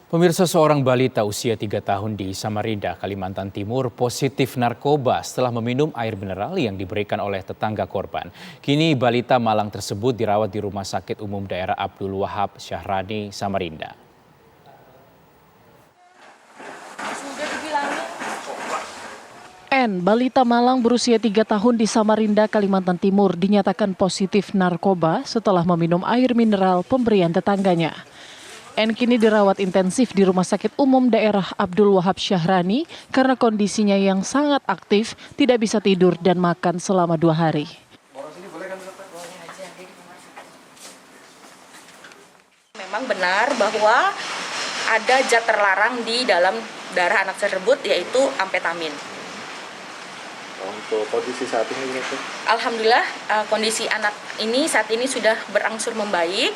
Pemirsa, seorang balita usia 3 tahun di Samarinda, Kalimantan Timur positif narkoba setelah meminum air mineral yang diberikan oleh tetangga korban. Kini balita malang tersebut dirawat di Rumah Sakit Umum Daerah Abdul Wahab Syahrani, Samarinda. Balita Malang berusia 3 tahun di Samarinda, Kalimantan Timur dinyatakan positif narkoba setelah meminum air mineral pemberian tetangganya. Kini dirawat intensif di Rumah Sakit Umum Daerah Abdul Wahab Syahrani karena kondisinya yang sangat aktif, tidak bisa tidur dan makan selama 2 hari. Memang benar bahwa ada zat terlarang di dalam darah anak tersebut, yaitu amfetamin. Untuk kondisi saat ini, Alhamdulillah kondisi anak ini saat ini sudah berangsur membaik.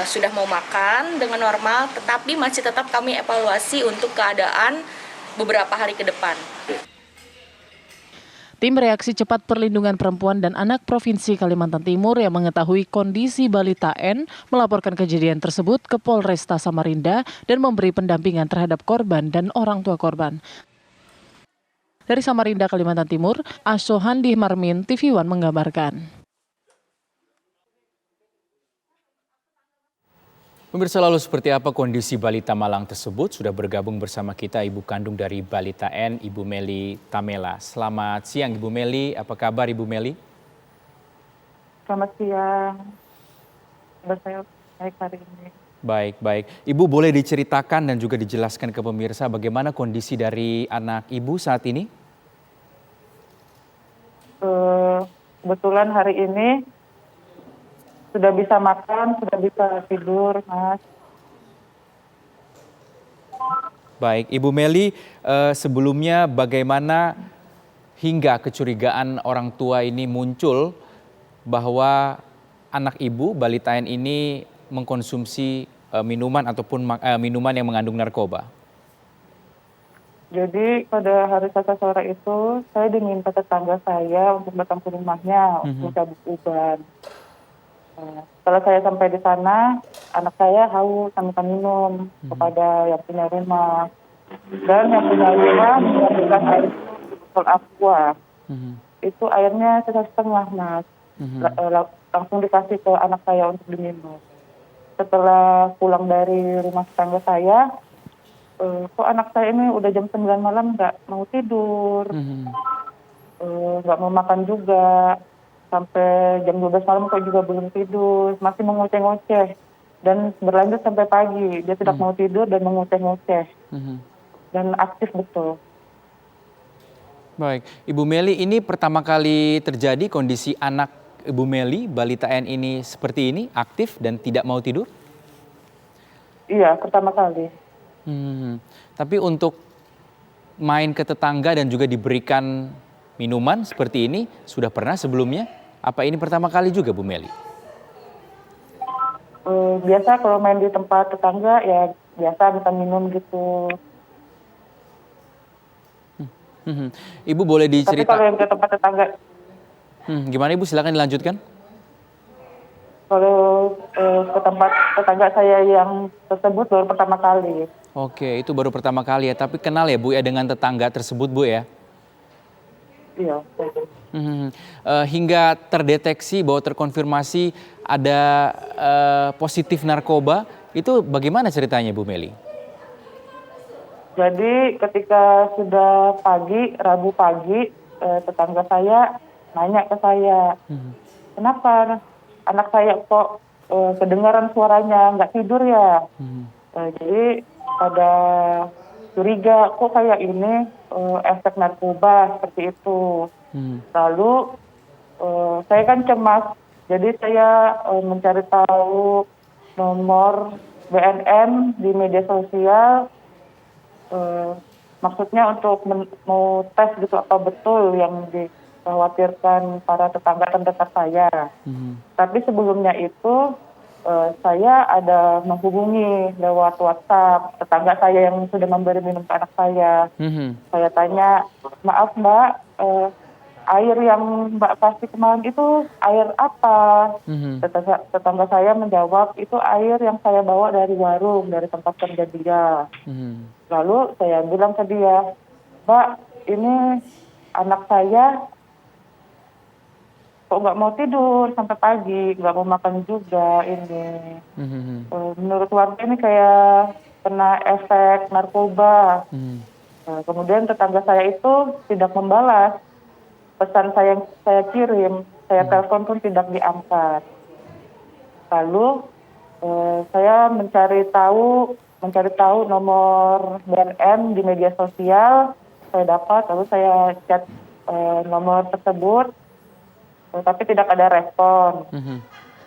Sudah mau makan dengan normal, tetapi masih tetap kami evaluasi untuk keadaan beberapa hari ke depan. Tim Reaksi Cepat Perlindungan Perempuan dan Anak Provinsi Kalimantan Timur yang mengetahui kondisi balita N melaporkan kejadian tersebut ke Polresta Samarinda dan memberi pendampingan terhadap korban dan orang tua korban. Dari Samarinda, Kalimantan Timur, Asohandi Marmin, TV One menggambarkan. Pemirsa, lalu seperti apa kondisi balita Malang tersebut? Sudah bergabung bersama kita Ibu kandung dari balita N, Ibu Meli Tamela. Selamat siang Ibu Meli, apa kabar Ibu Meli? Selamat siang. Saya baik hari ini. Baik. Ibu boleh diceritakan dan juga dijelaskan ke pemirsa bagaimana kondisi dari anak Ibu saat ini? Kebetulan hari ini sudah bisa makan, sudah bisa tidur, Mas. Baik, Ibu Meli, sebelumnya bagaimana hingga kecurigaan orang tua ini muncul bahwa anak Ibu, balita N ini mengkonsumsi minuman ataupun minuman yang mengandung narkoba? Jadi pada hari Selasa sore itu, saya diminta tetangga saya untuk datang ke rumahnya untuk cabut uban. Setelah saya sampai di sana, anak saya haus minta minum kepada yang punya rumah. Dan yang punya rumah mengambilkan air di botol aqua. Itu airnya setengah, Mas. Langsung dikasih ke anak saya untuk diminum. Setelah pulang dari rumah tetangga saya, kok anak saya ini udah jam 9 malam nggak mau tidur, nggak mau makan juga. Sampai jam 12 malam kok juga belum tidur, masih mengoceh-ngoceh. Dan berlanjut sampai pagi, dia tidak mau tidur dan mengoceh-ngoceh. Dan aktif betul. Baik, Ibu Meli, ini pertama kali terjadi kondisi anak Ibu Meli, balita N ini seperti ini, aktif dan tidak mau tidur? Iya, pertama kali. Tapi untuk main ke tetangga dan juga diberikan minuman seperti ini, sudah pernah sebelumnya? Apa ini pertama kali juga Bu Meli? Biasa kalau main di tempat tetangga ya biasa minta minum gitu. Ibu boleh Tapi diceritakan? kalau yang ke tempat tetangga, Gimana Ibu, silakan dilanjutkan. kalau ke tempat tetangga saya yang tersebut baru pertama kali. Oke, itu baru pertama kali ya, tapi kenal ya Bu ya dengan tetangga tersebut Bu ya? Iya. Hingga terdeteksi bahwa terkonfirmasi ada positif narkoba, itu bagaimana ceritanya Bu Meli? Jadi ketika sudah pagi, Rabu pagi, tetangga saya nanya ke saya, kenapa anak saya kok kedengaran suaranya nggak tidur ya? Jadi pada curiga kok kayak ini efek narkoba seperti itu. Lalu saya kan cemas, jadi saya mencari tahu nomor BNN di media sosial. Maksudnya untuk mau tes gitu apa betul yang dikhawatirkan para tetangga terdekat saya. Tapi sebelumnya itu saya ada menghubungi lewat WhatsApp tetangga saya yang sudah memberi minum ke anak saya. Saya tanya, maaf Mbak, air yang Mbak kasih kemarin itu air apa? Tetangga saya menjawab, itu air yang saya bawa dari warung, dari tempat kerja dia. Lalu saya bilang ke dia, Mbak, ini anak saya kok nggak mau tidur sampai pagi, nggak mau makan juga ini. Menurut warga ini kayak kena efek narkoba. Kemudian tetangga saya itu tidak membalas pesan saya yang saya kirim, saya telepon pun tidak diangkat. Lalu saya mencari tahu nomor BNN di media sosial, saya dapat, lalu saya chat nomor tersebut, tapi tidak ada respon.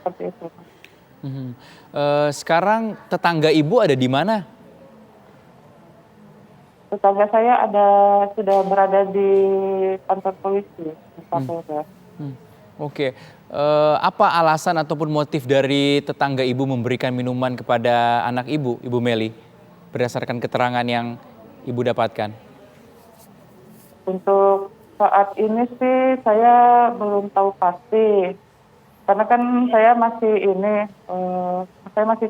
Seperti itu. Sekarang tetangga ibu ada di mana? Tetangga saya sudah berada di kantor polisi di Kapolda. Oke, apa alasan ataupun motif dari tetangga ibu memberikan minuman kepada anak ibu, Ibu Meli, berdasarkan keterangan yang ibu dapatkan? Untuk saat ini sih saya belum tahu pasti, karena kan saya masih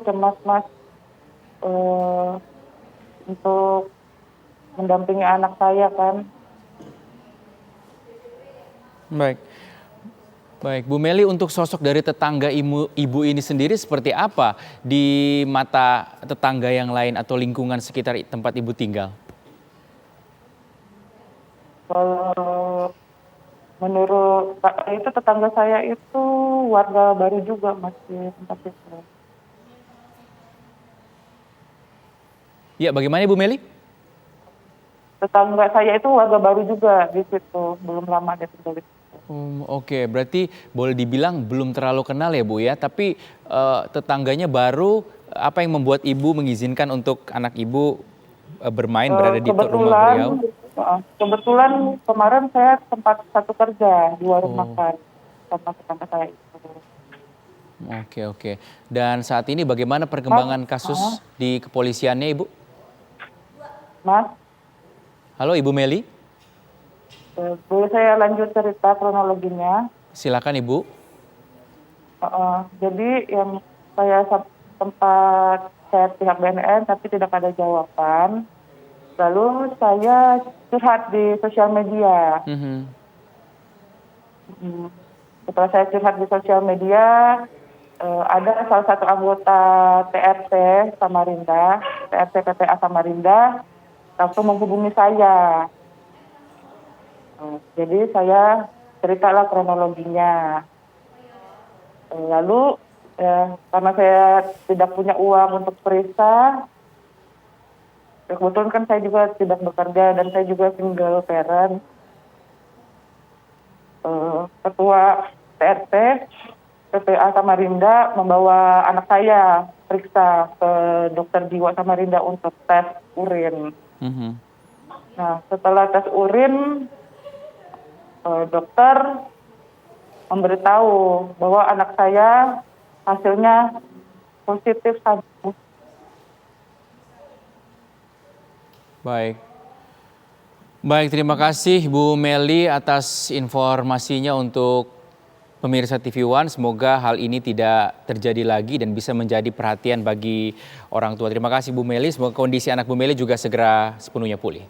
cemas Mas untuk mendampingi anak saya kan. Baik, Bu Meli, untuk sosok dari tetangga ibu ini sendiri seperti apa di mata tetangga yang lain atau lingkungan sekitar tempat ibu tinggal? Kalau menurut itu tetangga saya itu warga baru juga Mas di tempat itu. Ya, bagaimana Ibu Meli? Tetangga saya itu warga baru juga di situ, belum lama dia tinggal di situ. Oke, berarti boleh dibilang belum terlalu kenal ya Bu ya, tapi tetangganya baru, apa yang membuat Ibu mengizinkan untuk anak Ibu bermain berada di rumah beliau? Kebetulan kemarin saya sempat satu kerja di warung makan sama tetangga saya itu. Oke. Dan saat ini bagaimana perkembangan kasus di kepolisiannya Ibu? Mas? Halo Ibu Meli? Boleh saya lanjut cerita kronologinya? Silakan Ibu. Jadi yang saya sempat chat pihak BNN tapi tidak ada jawaban. Lalu saya curhat di sosial media. Setelah saya curhat di sosial media, ada salah satu anggota TRT Samarinda, TRT PPA Samarinda, langsung menghubungi saya. Jadi saya ceritalah kronologinya. Lalu karena saya tidak punya uang untuk periksa, kebetulan kan saya juga tidak bekerja dan saya juga single parent. Ketua TRT PPA Samarinda membawa anak saya periksa ke dokter jiwa Samarinda untuk tes urin. Nah, setelah tes urin, dokter memberitahu bahwa anak saya hasilnya positif sabu. Baik, terima kasih Bu Meli atas informasinya untuk pemirsa TV One. Semoga hal ini tidak terjadi lagi dan bisa menjadi perhatian bagi orang tua. Terima kasih Bu Meli, semoga kondisi anak Bu Meli juga segera sepenuhnya pulih.